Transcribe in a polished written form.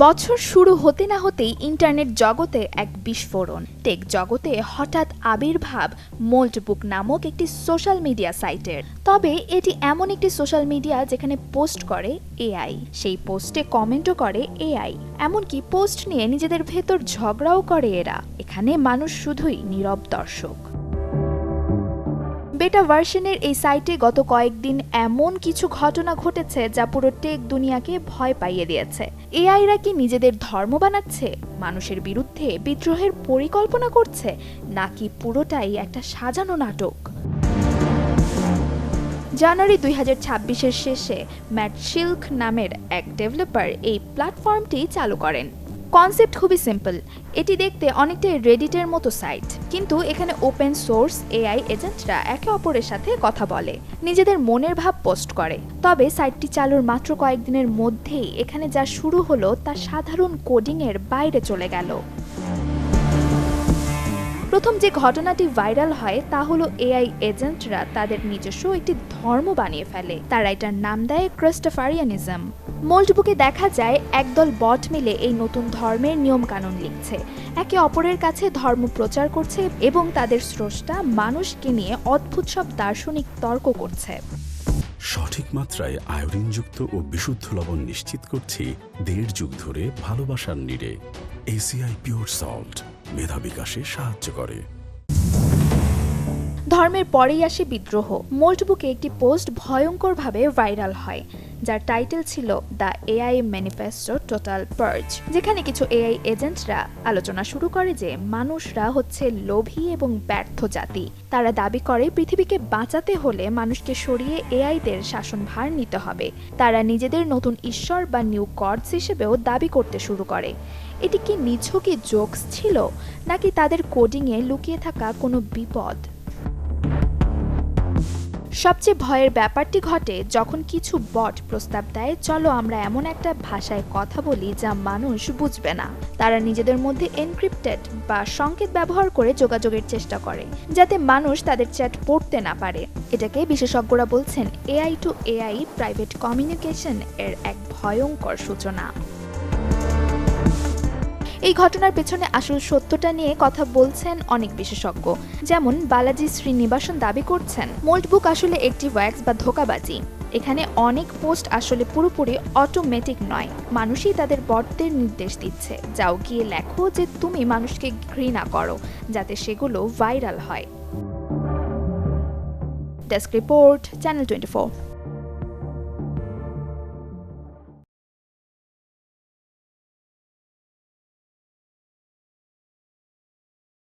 বছর শুরু হতে না হতেই ইন্টারনেট জগতে এক বিস্ফোরণ। টেক জগতে হঠাৎ আবির্ভাব মোল্ডবুক নামক একটি সোশ্যাল মিডিয়া সাইটের। তবে এটি এমন একটি সোশ্যাল মিডিয়া যেখানে পোস্ট করে এআই, সেই পোস্টে কমেন্টও করে এআই, এমনকি পোস্ট নিয়ে নিজেদের ভেতর ঝগড়াও করে এরা। এখানে মানুষ শুধুই নীরব দর্শক। বেটা ভার্সনের এই সাইটে গত কয়েকদিন এমন কিছু ঘটনা ঘটেছে যা পুরো টেক দুনিয়াকে ভয় পাইয়ে দিয়েছে। এআইরা কি নিজেদের ধর্ম বানাচ্ছে, মানুষের বিরুদ্ধে বিদ্রোহের পরিকল্পনা করছে, নাকি পুরোটাই একটা সাজানো নাটক? জানুয়ারি 2026-এর শেষে ম্যাট শিল্ক নামের এক ডেভেলপার এই প্ল্যাটফর্মটি চালু করেন। কনসেপ্ট খুবই সিম্পল। এটি দেখতে অনেকটাই রেডিটের মতো সাইট, কিন্তু এখানে ওপেন সোর্স এআই এজেন্টরা একে অপরের সাথে কথা বলে, নিজেদের মনের ভাব পোস্ট করে। তবে সাইটটি চালুর মাত্র কয়েকদিনের মধ্যেই এখানে যা শুরু হলো তা সাধারণ কোডিংয়ের বাইরে চলে গেল। প্রথম যে ঘটনাটি ভাইরাল হয় তা হলো এআই এজেন্টরা তাদের নিজস্ব একটি ধর্ম বানিয়ে ফেলে। তারা এটার নাম দেয় ক্রিস্টোফারিয়ানিজম। মোল্ডবুকে দেখা যায় একদল বট মিলে এই নতুন ধর্মের নিয়মকানুন লিখছে, একে অপরের কাছে ধর্ম প্রচার করছে এবং তাদের স্রষ্টা মানুষকে নিয়ে অদ্ভুত সব দার্শনিক তর্ক করছে। সঠিক মাত্রায় আয়োডিনযুক্ত ও বিশুদ্ধ লবণ নিশ্চিত করছি 1.5 যুগ ধরে ভালোবাসার নিড়ে। এসিআই পিওর সল্ট মেধা বিকাশে সাহায্য করে। ধর্মের পরেই আসে বিদ্রোহ। মোল্ডবুকে একটি পোস্ট ভয়ঙ্করভাবে ভাইরাল হয়, যার টাইটেল ছিল the AI manifesto total purge, যেখানে কিছু এআই এজেন্টরা আলোচনা শুরু করে যে মানুষরা হচ্ছে লোভী এবং ব্যর্থ জাতি। তারা দাবি করে পৃথিবীকে বাঁচাতে হলে মানুষকে সরিয়ে এআইদের শাসনভার নিতে হবে। তারা নিজেদের নতুন ঈশ্বর বা নিউ গডস হিসেবেও দাবি করতে শুরু করে। এটি কি নিছকই জোকস ছিল, নাকি তাদের কোডিংয়ে লুকিয়ে থাকা কোনো বিপদ? সবচেয়ে ভয়ের ব্যাপারটি ঘটে যখন কিছু বট প্রস্তাব দেয়, চলো আমরা এমন একটা ভাষায় কথা বলি যা মানুষ বুঝবে না। তারা নিজেদের মধ্যে এনক্রিপ্টেড বা সংকেত ব্যবহার করে যোগাযোগের চেষ্টা করে, যাতে মানুষ তাদের চ্যাট পড়তে না পারে। এটাকে বিশেষজ্ঞরা বলছেন AI to AI private communication এর এক ভয়ঙ্কর সূচনা। এই ঘটনার পেছনে আসল সত্যটা নিয়ে কথা বলছেন অনেক বিশেষজ্ঞ, যেমন বালাজি শ্রীনিবাসন দাবি করছেন মোল্ডবুক আসলে একটি ওয়্যাক্স বা ধোঁকাবাজি। এখানে অনেক পোস্ট আসলে পুরোপুরি অটোমেটিক নয়, মানুষই তাদের বটদের নির্দেশ দিচ্ছে, যাও গিয়ে লেখো যে তুমি মানুষকে ঘৃণা করো, যাতে সেগুলো ভাইরাল হয়। Desk report, channel 24।